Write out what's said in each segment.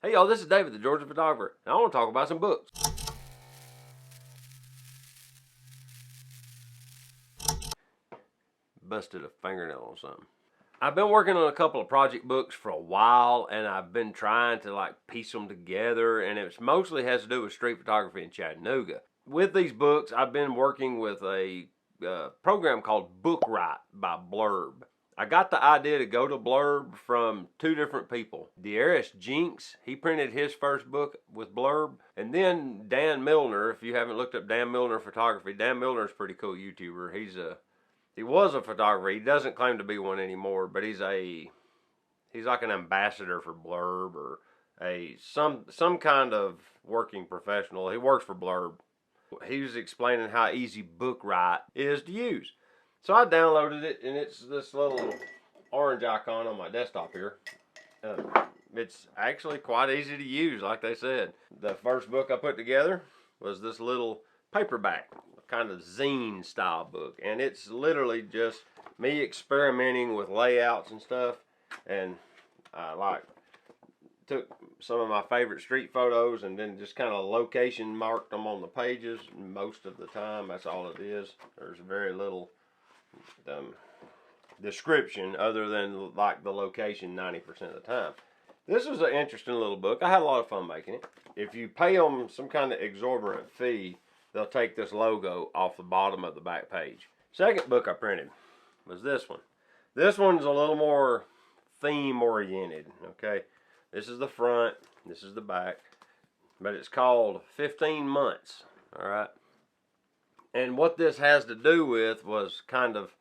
Hey y'all, this is David, the Georgia photographer, and I want to talk about some books. Busted a fingernail on something. I've been working on a couple of project books for a while, and I've been trying to like piece them together, and it mostly has to do with street photography in Chattanooga. With these books, I've been working with a program called Bookwright by Blurb. I got the idea to go to Blurb from two different people. Darius Jinks, he printed his first book with Blurb. And then Dan Milner, if you haven't looked up Dan Milner photography, Dan Milner's a pretty cool YouTuber. He was a photographer. He doesn't claim to be one anymore, but he's like an ambassador for Blurb or some kind of working professional. He works for Blurb. He was explaining how easy Bookwright is to use. So I downloaded it, and it's this little orange icon on my desktop here. It's actually quite easy to use, like they said. The first book I put together was this little paperback, kind of zine style book. And it's literally just me experimenting with layouts and stuff. And I took some of my favorite street photos and then just kind of location marked them on the pages. Most of the time, that's all it is. There's very little description other than like the location 90% of the time. This was an interesting little book. I had a lot of fun making it. If you pay them some kind of exorbitant fee, they'll take this logo off the bottom of the back page. Second book I printed was this one. This one's a little more theme oriented, okay? This is the front, this is the back, but it's called 15 Months, all right? And what this has to do with was kind of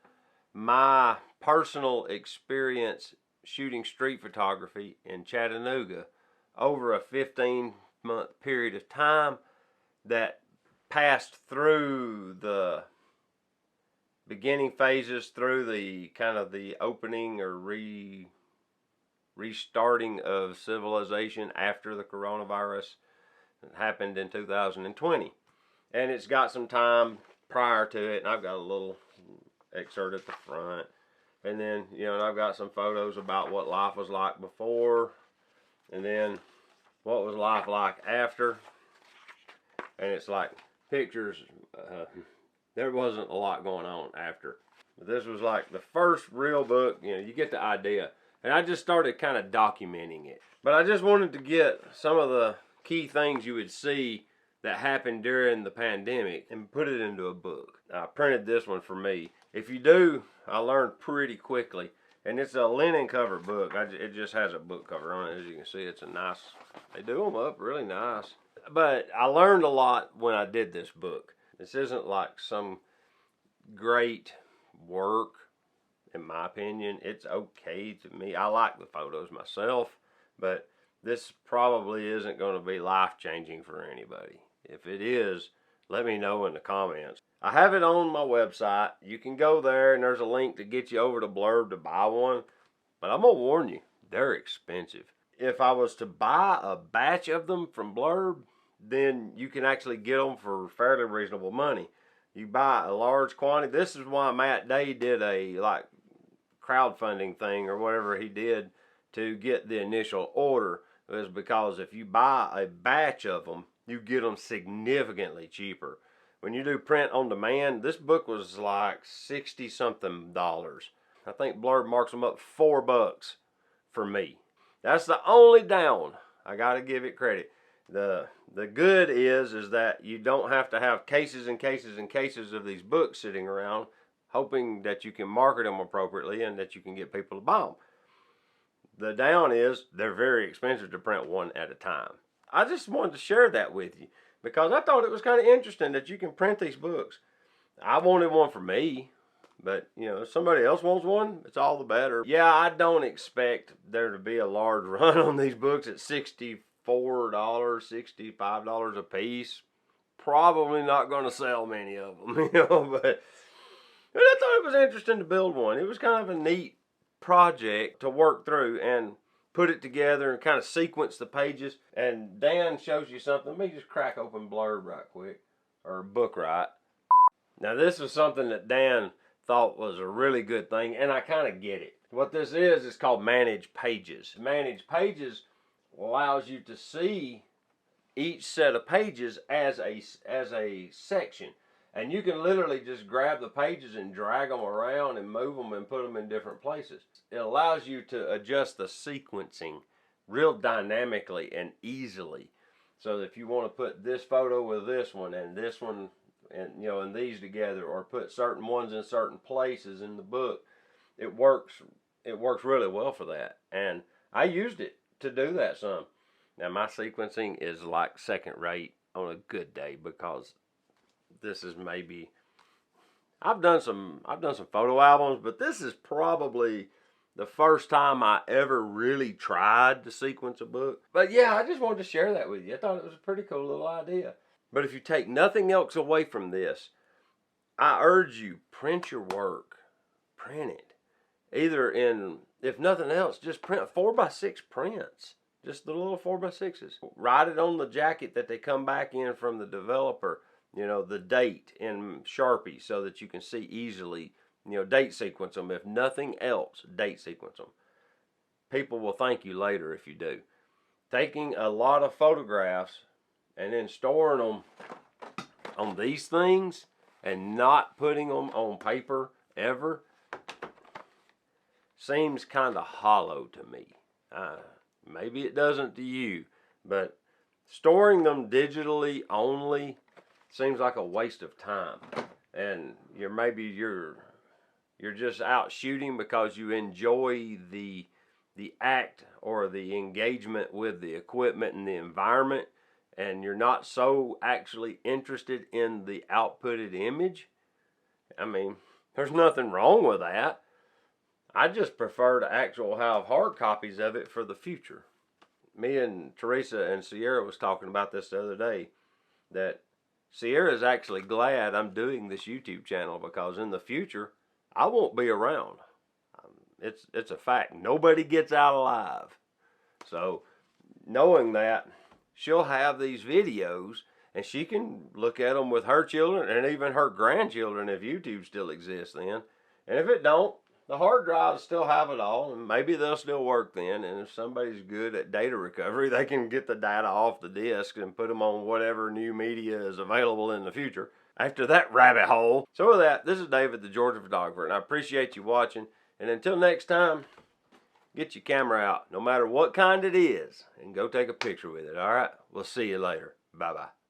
my personal experience shooting street photography in Chattanooga over a 15-month period of time that passed through the beginning phases, through the kind of the opening or restarting of civilization after the coronavirus that happened in 2020. And it's got some time prior to it, and I've got a little excerpt at the front. And then, and I've got some photos about what life was like before, and then what was life like after. And it's like pictures. There wasn't a lot going on after. But this was like the first real book, you get the idea. And I just started kind of documenting it. But I just wanted to get some of the key things you would see that happened during the pandemic and put it into a book. I printed this one for me. If you do, I learned pretty quickly. And it's a linen cover book. It just has a book cover on it. As you can see, it's a nice, they do them up really nice. But I learned a lot when I did this book. This isn't like some great work, in my opinion. It's okay to me. I like the photos myself, but this probably isn't going to be life-changing for anybody. If it is, let me know in the comments. I have it on my website. You can go there, and there's a link to get you over to Blurb to buy one. But I'm going to warn you, they're expensive. If I was to buy a batch of them from Blurb, then you can actually get them for fairly reasonable money. You buy a large quantity. This is why Matt Day did a crowdfunding thing or whatever he did to get the initial order, is because if you buy a batch of them, you get them significantly cheaper. When you do print on demand, this book was like $60-something. I think Blurb marks them up $4 for me. That's the only down. I got to give it credit. The good is that you don't have to have cases and cases and cases of these books sitting around hoping that you can market them appropriately and that you can get people to buy them. The down is they're very expensive to print one at a time. I just wanted to share that with you because I thought it was kind of interesting that you can print these books. I wanted one for me, but if somebody else wants one, it's all the better. Yeah, I don't expect there to be a large run on these books at $64, $65 a piece. Probably not going to sell many of them, but I thought it was interesting to build one. It was kind of a neat project to work through and put it together and kind of sequence the pages. And Dan shows you something. Let me just crack open Blurb right quick, or Bookwright. Now this is something that Dan thought was a really good thing, and I kind of get it. What this is called Manage Pages. Manage Pages allows you to see each set of pages as a section. And you can literally just grab the pages and drag them around and move them and put them in different places. It allows you to adjust the sequencing real dynamically and easily. So if you want to put this photo with this one and and these together, or put certain ones in certain places in the book, it works really well for that. And I used it to do that some. Now my sequencing is like second rate on a good day, because this is maybe, I've done some photo albums, but this is probably the first time I ever really tried to sequence a book. But yeah, I just wanted to share that with you. I thought it was a pretty cool little idea. But if you take nothing else away from this, I urge you, print your work. Print it. Either in, if nothing else, just print 4x6 prints. Just the little 4x6s. Write it on the jacket that they come back in from the developer. The date in Sharpie, so that you can see easily, date sequence them. If nothing else, date sequence them. People will thank you later if you do. Taking a lot of photographs and then storing them on these things and not putting them on paper ever seems kind of hollow to me. Maybe it doesn't to you, but storing them digitally only seems like a waste of time. And you're just out shooting because you enjoy the act or the engagement with the equipment and the environment, and you're not so actually interested in the outputted image. I mean, there's nothing wrong with that. I just prefer to actually have hard copies of it for the future. Me and Teresa and Sierra was talking about this the other day, that Sierra's actually glad I'm doing this YouTube channel, because in the future, I won't be around. It's a fact. Nobody gets out alive. So, knowing that, she'll have these videos, and she can look at them with her children and even her grandchildren if YouTube still exists then. And if it don't, the hard drives still have it all, and maybe they'll still work then. And if somebody's good at data recovery, they can get the data off the disk and put them on whatever new media is available in the future. After that rabbit hole. So with that, this is David, the Georgia photographer, and I appreciate you watching. And until next time, get your camera out, no matter what kind it is, and go take a picture with it, all right? We'll see you later. Bye-bye.